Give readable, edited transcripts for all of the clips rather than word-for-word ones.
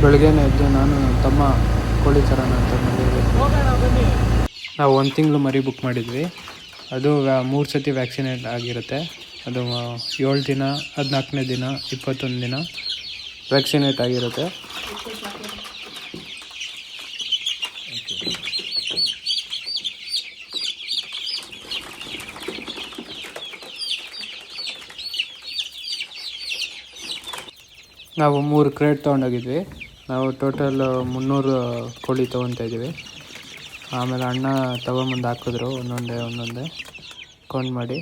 ಬೆಳಗ್ಗೆನೇ ಎದ್ದು ನಾನು ನನ್ನ ತಮ್ಮ ಕೋಳಿ ತರೋಣ ಅಂತ ಬಂದಿದ್ವಿ. ನಾವು 1 ತಿಂಗಳು ಮರಿ ಬುಕ್ ಮಾಡಿದ್ವಿ. ಅದು 3 ಸತಿ ವ್ಯಾಕ್ಸಿನೇಟ್ ಆಗಿರುತ್ತೆ. ಅದು 7 ದಿನ, 14ನೇ ದಿನ, 21 ದಿನ ವ್ಯಾಕ್ಸಿನೇಟ್ ಆಗಿರುತ್ತೆ. ನಾವು 3 ಕ್ರೇಟ್ ತೊಗೊಂಡೋಗಿದ್ವಿ. ನಾವು ಟೋಟಲ್ 300 ಕೋಳಿ ತೊಗೊತಾ ಇದ್ದೀವಿ. ಆಮೇಲೆ ಅಣ್ಣ ತೊಗೊಂಬಂದು ಹಾಕಿದ್ರು ಒಂದೊಂದೇ ಕೌಂಟ್ ಮಾಡಿ.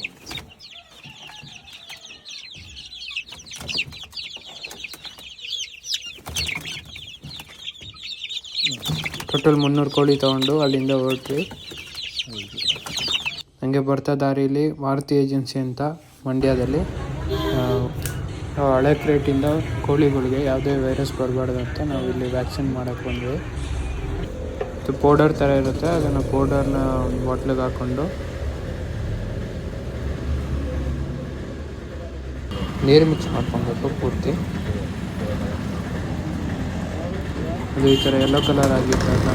ಟೋಟಲ್ 300 ಕೋಳಿ ತೊಗೊಂಡು ಅಲ್ಲಿಂದ ಹೊರಟ್ವಿ. ಹಂಗೆ ಬರ್ತಾ ದಾರಿಯಲ್ಲಿ ಮಾರುತಿ ಏಜೆನ್ಸಿ ಅಂತ ಮಂಡ್ಯದಲ್ಲಿ ಹಳೆ ಕ್ರೇಟಿಂದ ಕೋಳಿಗಳಿಗೆ ಯಾವುದೇ ವೈರಸ್ ಬರಬಾರ್ದು ಅಂತ ನಾವು ಇಲ್ಲಿ ವ್ಯಾಕ್ಸಿನ್ ಮಾಡೋಕ್ಕೆ ಬಂದ್ವಿ. ಇದು ಪೌಡರ್ ಥರ ಇರುತ್ತೆ. ಅದನ್ನು ಪೌಡರ್ನ ಒಂದು ಬಾಟ್ಲಿಗೆ ಹಾಕ್ಕೊಂಡು ನೀರು ಮಿಕ್ಸ್ ಮಾಡ್ಕೊಬೇಕು ಪೂರ್ತಿ. ಅದು ಈ ಥರ ಯೆಲ್ಲೋ ಕಲರ್ ಆಗಿದ್ದಾಗ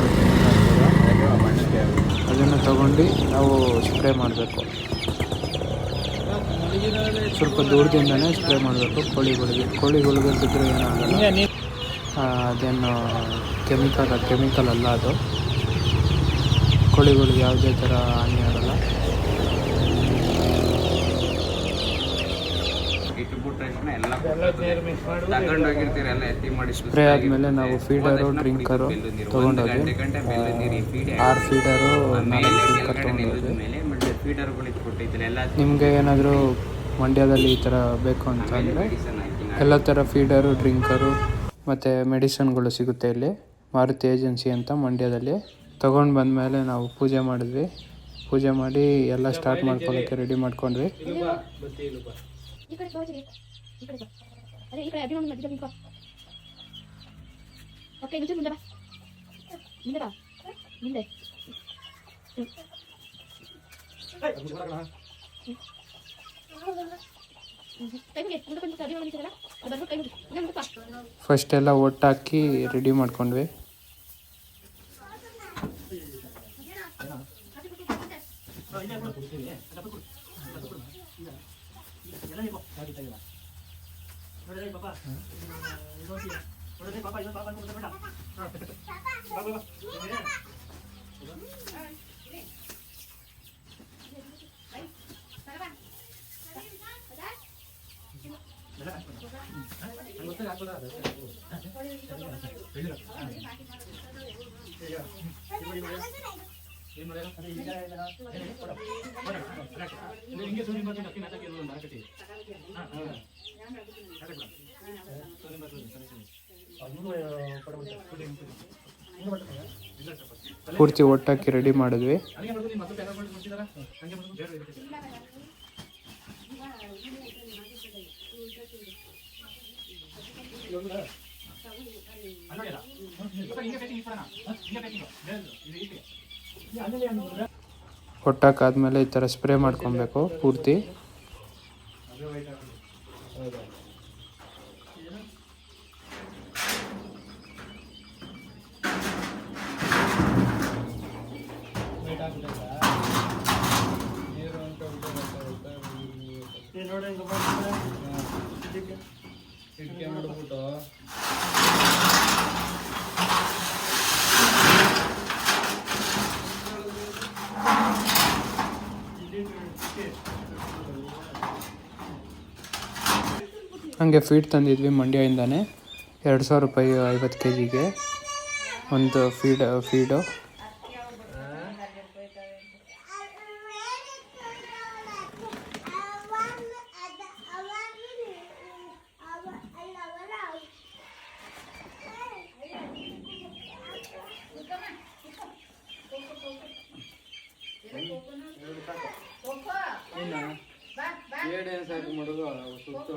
ಅದನ್ನು ತಗೊಂಡು ನಾವು ಸ್ಪ್ರೇ ಮಾಡಬೇಕು. ಸ್ವಲ್ಪ ದೂರದಿಂದನೇ ಸ್ಪ್ರೇ ಮಾಡಬೇಕು ಕೋಳಿಗಳಿಗೆ ಬಿದ್ದರೆ ಏನಾಗಲ್ಲ. ಅದೇನು ಕೆಮಿಕಲ್ ಅಲ್ಲ, ಅದು ಕೋಳಿಗಳಿಗೆ ಯಾವುದೇ ಥರ ಹಾನಿ ಆಗಲ್ಲ. ಸ್ಪ್ರೇ ಆದಮೇಲೆ ನಾವು ಫೀಡರು ಡ್ರಿಂಕರು ತೊಗೊಂಡೋಗಿ 6 ಫೀಡರು 4 ಡ್ರಿಂಕರ್ ತೊಗೊಂಡೋಗಿ. ನಿಮಗೆ ಏನಾದರೂ ಮಂಡ್ಯದಲ್ಲಿ ಈ ಥರ ಬೇಕು ಅಂತಂದರೆ ಎಲ್ಲ ಥರ ಫೀಡರು ಡ್ರಿಂಕರು ಮತ್ತು ಮೆಡಿಸನ್ಗಳು ಸಿಗುತ್ತೆ ಇಲ್ಲಿ ಮಾರುತಿ ಏಜೆನ್ಸಿ ಅಂತ ಮಂಡ್ಯದಲ್ಲಿ. ತೊಗೊಂಡು ಬಂದಮೇಲೆ ನಾವು ಪೂಜೆ ಮಾಡಿದ್ವಿ. ಪೂಜೆ ಮಾಡಿ ಎಲ್ಲ ಸ್ಟಾರ್ಟ್ ಮಾಡ್ಕೊಳ್ಳೋಕ್ಕೆ ರೆಡಿ ಮಾಡ್ಕೊಂಡ್ವಿ. ಫಸ್ಟ್ ಎಲ್ಲ ಒಟ್ಟಾಕಿ ರೆಡಿ ಮಾಡ್ಕೊಂಡ್ವಿ. ಪೂರ್ತಿ ಒಟ್ಟಾಕಿ ರೆಡಿ ಮಾಡಿದ್ವಿ. ಒಟ್ಟಾಕಾದ್ಮೇಲೆ ಈ ಥರ ಸ್ಪ್ರೇ ಮಾಡ್ಕೊಬೇಕು ಪೂರ್ತಿ. ಹಂಗೆ ಫೀಡ್ ತಂದಿದ್ವಿ ಮಂಡ್ಯದಿಂದನೇ. 2,000 ರೂಪಾಯಿ 50 kgಗೆ ಒಂದು ಫೀಡು. ಸಾಕು ಮಾಡೋದು ಸುತ್ತ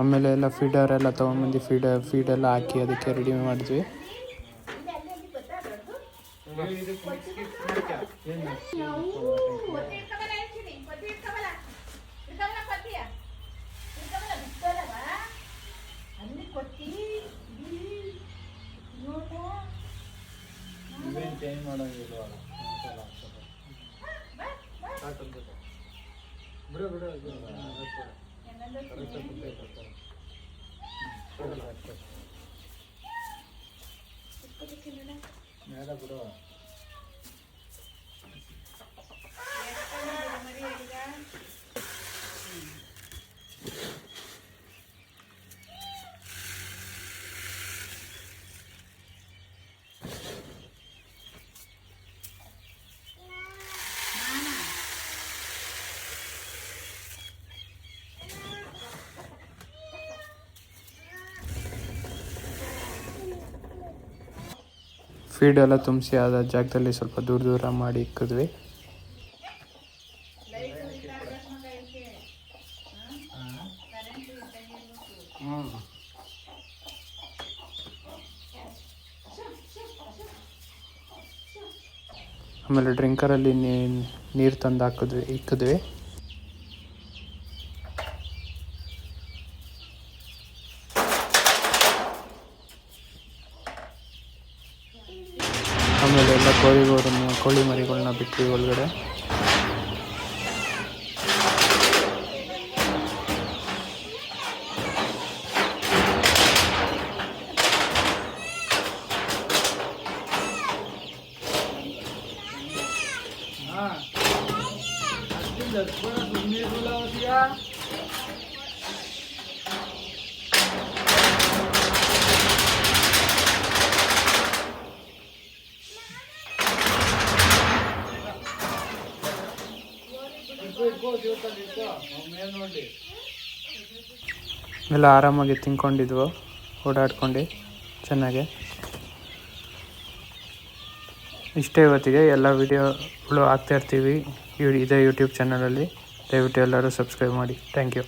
ಆಮೇಲೆ ಎಲ್ಲ ಫೀಡರ್ ಎಲ್ಲ ತೊಗೊಂಡ್ಬಂದು ಫೀಡೆಲ್ಲ ಹಾಕಿ ಅದಕ್ಕೆ ರೆಡಿ ಮಾಡಿದ್ವಿ. ಫೀಡೆಲ್ಲ ತುಂಬಿಸಿ ಆದ ಜಾಗದಲ್ಲಿ ಸ್ವಲ್ಪ ದೂರ ಮಾಡಿ ಇಕ್ಕಿದ್ವಿ. ಆಮೇಲೆ ಡ್ರಿಂಕರಲ್ಲಿ ನೀರು ತಂದು ಇಕ್ಕಿದ್ವಿ. ಆಮೇಲೆ ಎಲ್ಲ ಕೋಳಿ ಮರಿಗಳನ್ನ ಬಿಟ್ವಿ ಒಳಗಡೆ. ಎಲ್ಲ ಆರಾಮಾಗಿ ತಿನ್ಕೊಂಡಿದ್ವು, ಓಡಾಡ್ಕೊಂಡು ಚೆನ್ನಾಗೆ. ಇಷ್ಟೇ ಇವತ್ತಿಗೆ. ಎಲ್ಲ ವಿಡಿಯೋಗಳು ಹಾಕ್ತಾಯಿರ್ತೀವಿ ಇದೇ ಯೂಟ್ಯೂಬ್ ಚಾನಲಲ್ಲಿ. ದಯವಿಟ್ಟು ಎಲ್ಲರೂ ಸಬ್ಸ್ಕ್ರೈಬ್ ಮಾಡಿ. Thank you.